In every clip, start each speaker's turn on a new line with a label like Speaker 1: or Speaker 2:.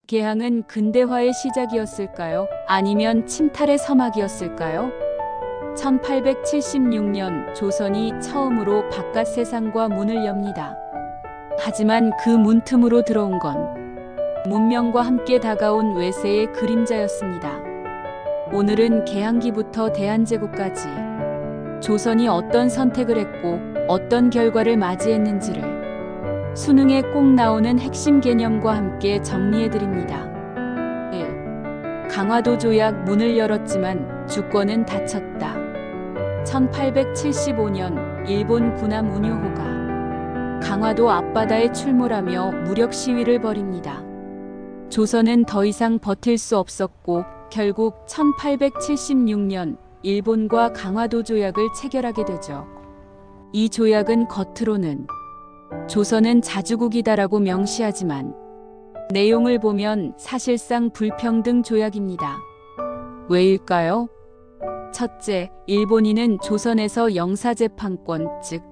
Speaker 1: 개항은 근대화의 시작이었을까요? 아니면 침탈의 서막이었을까요? 1876년 조선이 처음으로 바깥 세상과 문을 엽니다. 하지만 그 문틈으로 들어온 건 문명과 함께 다가온 외세의 그림자였습니다. 오늘은 개항기부터 대한제국까지 조선이 어떤 선택을 했고 어떤 결과를 맞이했는지를 수능에 꼭 나오는 핵심 개념과 함께 정리해드립니다. 1. 강화도 조약 문을 열었지만 주권은 닫혔다. 1875년 일본 군함 운요호가 강화도 앞바다에 출몰하며 무력 시위를 벌입니다. 조선은 더 이상 버틸 수 없었고 결국 1876년 일본과 강화도 조약을 체결하게 되죠. 이 조약은 겉으로는 조선은 자주국이다라고 명시하지만 내용을 보면 사실상 불평등 조약입니다. 왜일까요? 첫째, 일본인은 조선에서 영사재판권, 즉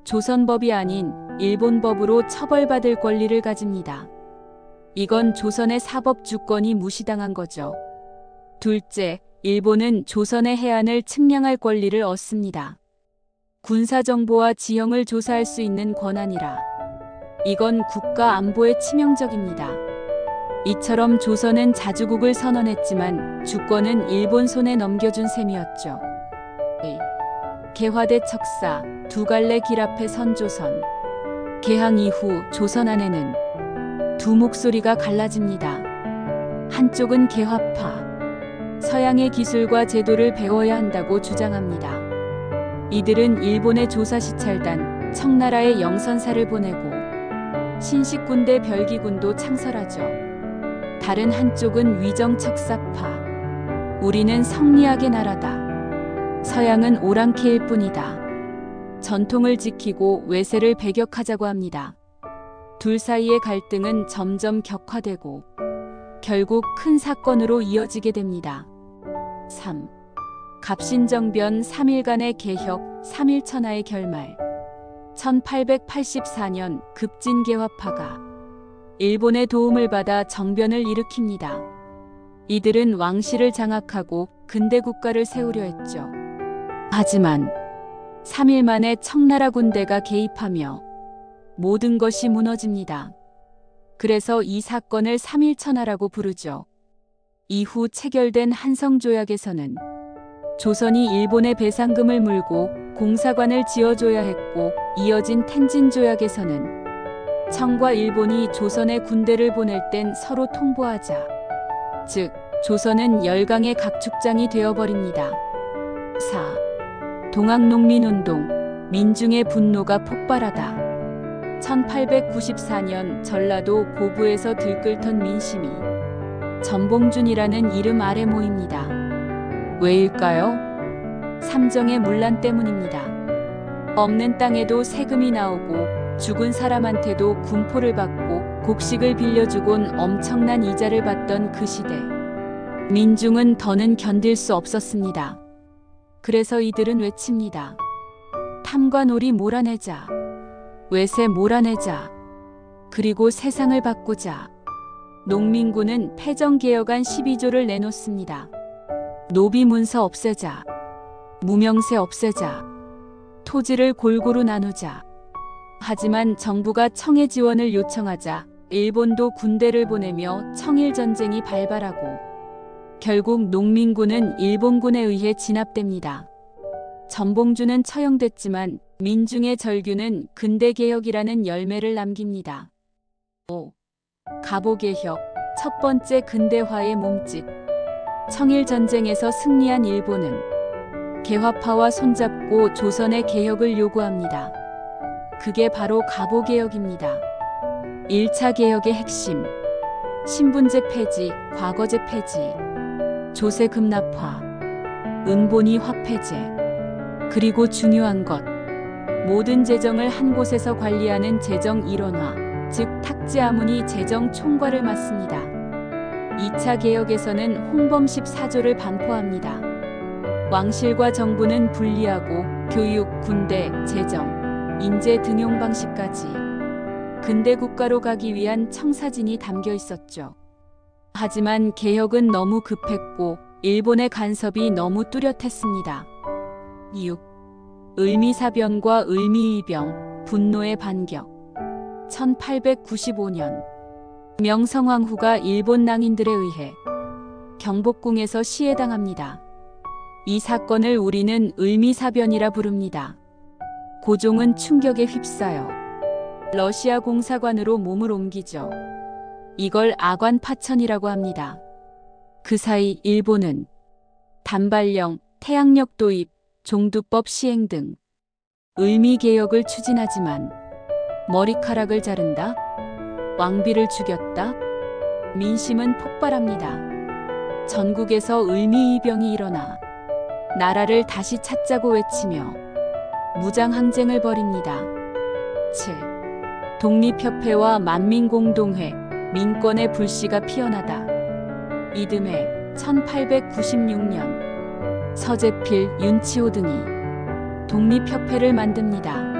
Speaker 1: 조선법이 아닌 일본법으로 처벌받을 권리를 가집니다. 이건 조선의 사법 주권이 무시당한 거죠. 둘째, 일본은 조선의 해안을 측량할 권리를 얻습니다. 군사정보와 지형을 조사할 수 있는 권한이라 이건 국가 안보에 치명적입니다. 이처럼 조선은 자주국을 선언했지만 주권은 일본 손에 넘겨준 셈이었죠. 개화대 척사, 두 갈래 길 앞에 선 조선. 개항 이후 조선 안에는 두 목소리가 갈라집니다. 한쪽은 개화파, 서양의 기술과 제도를 배워야 한다고 주장합니다. 이들은 일본의 조사시찰단, 청나라의 영선사를 보내고 신식군대 별기군도 창설하죠. 다른 한쪽은 위정척사파, 우리는 성리학의 나라다. 서양은 오랑캐일 뿐이다. 전통을 지키고 외세를 배격하자고 합니다. 둘 사이의 갈등은 점점 격화되고 결국 큰 사건으로 이어지게 됩니다. 3. 갑신정변 3일간의 개혁, 3.1천하의 결말. 1884년 급진개화파가 일본의 도움을 받아 정변을 일으킵니다. 이들은 왕실을 장악하고 근대 국가를 세우려 했죠. 하지만 3일 만에 청나라 군대가 개입하며 모든 것이 무너집니다. 그래서 이 사건을 3.1천하라고 부르죠. 이후 체결된 한성조약에서는 조선이 일본의 배상금을 물고 공사관을 지어줘야 했고, 이어진 텐진조약에서는 청과 일본이 조선의 군대를 보낼 땐 서로 통보하자. 즉, 조선은 열강의 각축장이 되어버립니다. 4. 동학농민운동, 민중의 분노가 폭발하다. 1894년 전라도 고부에서 들끓던 민심이 전봉준이라는 이름 아래 모입니다. 왜일까요? 삼정의 문란 때문입니다. 없는 땅에도 세금이 나오고 죽은 사람한테도 군포를 받고 곡식을 빌려주곤 엄청난 이자를 받던 그 시대. 민중은 더는 견딜 수 없었습니다. 그래서 이들은 외칩니다. 탐관오리 몰아내자. 외세 몰아내자. 그리고 세상을 바꾸자. 농민군은 패정개혁안 12조를 내놓습니다. 노비문서 없애자. 무명세 없애자. 토지를 골고루 나누자. 하지만 정부가 청해 지원을 요청하자 일본도 군대를 보내며 청일전쟁이 발발하고 결국 농민군은 일본군에 의해 진압됩니다. 전봉준은 처형됐지만 민중의 절규는 근대개혁이라는 열매를 남깁니다. 5. 갑오개혁, 첫 번째 근대화의 몸짓. 청일전쟁에서 승리한 일본은 개화파와 손잡고 조선의 개혁을 요구합니다. 그게 바로 갑오개혁입니다. 1차 개혁의 핵심, 신분제 폐지, 과거제 폐지, 조세 급납화, 은본위 화폐제, 그리고 중요한 것, 모든 재정을 한 곳에서 관리하는 재정 일원화, 즉 탁지아문이 재정 총괄을 맡습니다. 2차 개혁에서는 홍범 14조를 반포합니다. 왕실과 정부는 분리하고 교육, 군대, 재정, 인재 등용 방식까지 근대 국가로 가기 위한 청사진이 담겨 있었죠. 하지만 개혁은 너무 급했고 일본의 간섭이 너무 뚜렷했습니다. 6. 을미사변과 을미이병, 분노의 반격. 1895년 명성황후가 일본 낭인들에 의해 경복궁에서 시해당합니다. 이 사건을 우리는 을미사변이라 부릅니다. 고종은 충격에 휩싸여 러시아 공사관으로 몸을 옮기죠. 이걸 아관파천이라고 합니다. 그 사이 일본은 단발령, 태양력 도입, 종두법 시행 등 을미개혁을 추진하지만 머리카락을 자른다? 왕비를 죽였다? 민심은 폭발합니다. 전국에서 을미이병이 일어나 나라를 다시 찾자고 외치며 무장항쟁을 벌입니다. 7. 독립협회와 만민공동회, 민권의 불씨가 피어나다. 이듬해 1896년 서재필, 윤치호 등이 독립협회를 만듭니다.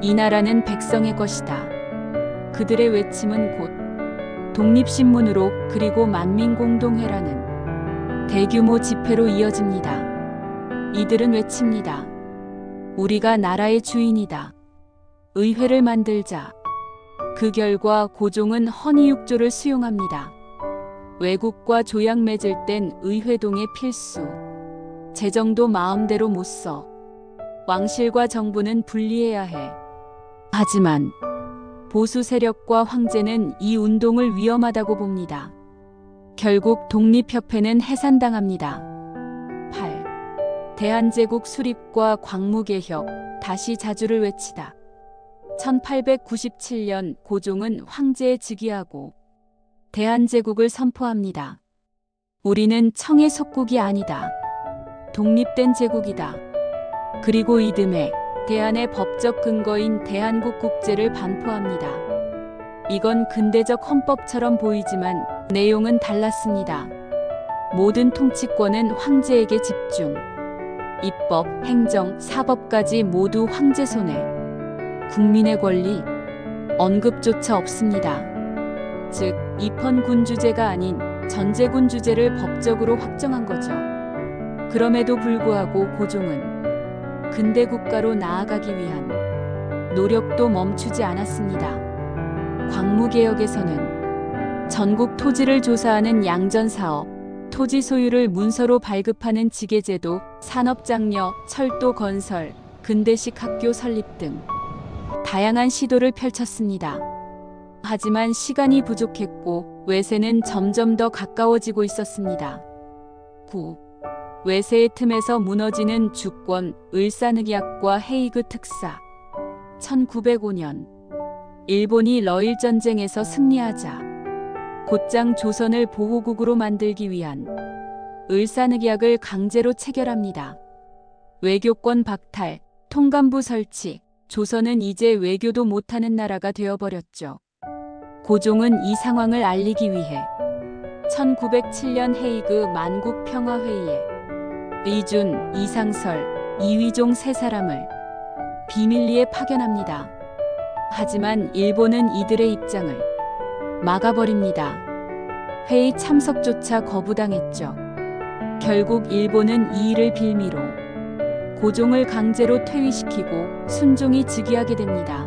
Speaker 1: 이 나라는 백성의 것이다. 그들의 외침은 곧 독립신문으로 그리고 만민공동회라는 대규모 집회로 이어집니다. 이들은 외칩니다. 우리가 나라의 주인이다. 의회를 만들자. 그 결과 고종은 헌의육조를 수용합니다. 외국과 조약 맺을 땐 의회동의 필수. 재정도 마음대로 못 써. 왕실과 정부는 분리해야 해. 하지만 보수 세력과 황제는 이 운동을 위험하다고 봅니다. 결국 독립협회는 해산당합니다. 8. 대한제국 수립과 광무개혁, 다시 자주를 외치다. 1897년 고종은 황제에 즉위하고 대한제국을 선포합니다. 우리는 청의 속국이 아니다. 독립된 제국이다. 그리고 이듬해 대한의 법적 근거인 대한국국제를 반포합니다. 이건 근대적 헌법처럼 보이지만 내용은 달랐습니다. 모든 통치권은 황제에게 집중. 입법, 행정, 사법까지 모두 황제 손에. 국민의 권리, 언급조차 없습니다. 즉, 입헌군주제가 아닌 전제군주제를 법적으로 확정한 거죠. 그럼에도 불구하고 고종은 근대 국가로 나아가기 위한 노력도 멈추지 않았습니다. 광무개혁에서는 전국 토지를 조사하는 양전사업, 토지 소유를 문서로 발급하는 지계제도, 산업장려, 철도 건설, 근대식 학교 설립 등 다양한 시도를 펼쳤습니다. 하지만 시간이 부족했고 외세는 점점 더 가까워지고 있었습니다. 9. 외세의 틈에서 무너지는 주권, 을사늑약과 헤이그 특사. 1905년 일본이 러일 전쟁에서 승리하자 곧장 조선을 보호국으로 만들기 위한 을사늑약을 강제로 체결합니다. 외교권 박탈, 통감부 설치, 조선은 이제 외교도 못하는 나라가 되어버렸죠. 고종은 이 상황을 알리기 위해 1907년 헤이그 만국평화회의에 이준, 이상설, 이휘종 세 사람을 비밀리에 파견합니다. 하지만 일본은 이들의 입장을 막아버립니다. 회의 참석조차 거부당했죠. 결국 일본은 이 일을 빌미로 고종을 강제로 퇴위시키고 순종이 즉위하게 됩니다.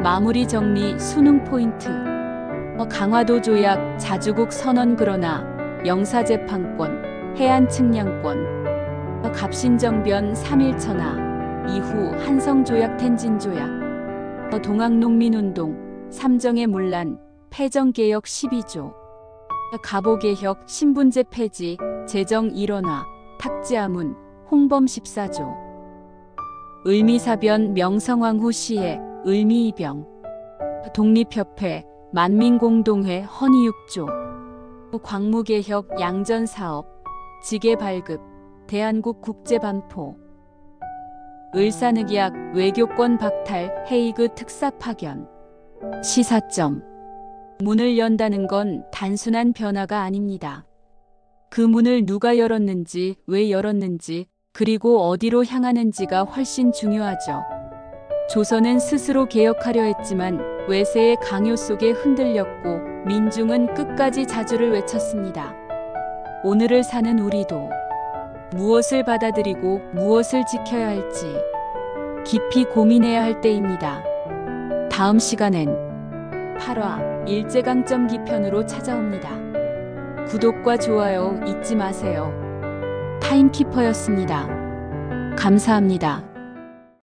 Speaker 1: 마무리 정리 수능 포인트. 강화도 조약, 자주국 선언. 그러나 영사재판권, 해안 측량권, 갑신정변 3.1천하, 이후 한성조약, 텐진조약, 동학농민운동, 삼정의 문란, 패정개혁 12조, 가보개혁, 신분제 폐지, 재정 일원화, 탁지아문, 홍범 14조, 을미사변, 명성황후 시해, 을미이병, 독립협회, 만민공동회, 헌의육조, 광무개혁, 양전사업, 지계발급, 대한국 국제반포, 을사늑약, 외교권 박탈, 헤이그 특사 파견. 시사점. 문을 연다는 건 단순한 변화가 아닙니다. 그 문을 누가 열었는지, 왜 열었는지, 그리고 어디로 향하는지가 훨씬 중요하죠. 조선은 스스로 개혁하려 했지만 외세의 강요 속에 흔들렸고 민중은 끝까지 자주를 외쳤습니다. 오늘을 사는 우리도 무엇을 받아들이고 무엇을 지켜야 할지 깊이 고민해야 할 때입니다. 다음 시간엔 8화 일제강점기 편으로 찾아옵니다. 구독과 좋아요 잊지 마세요. 타임키퍼였습니다. 감사합니다.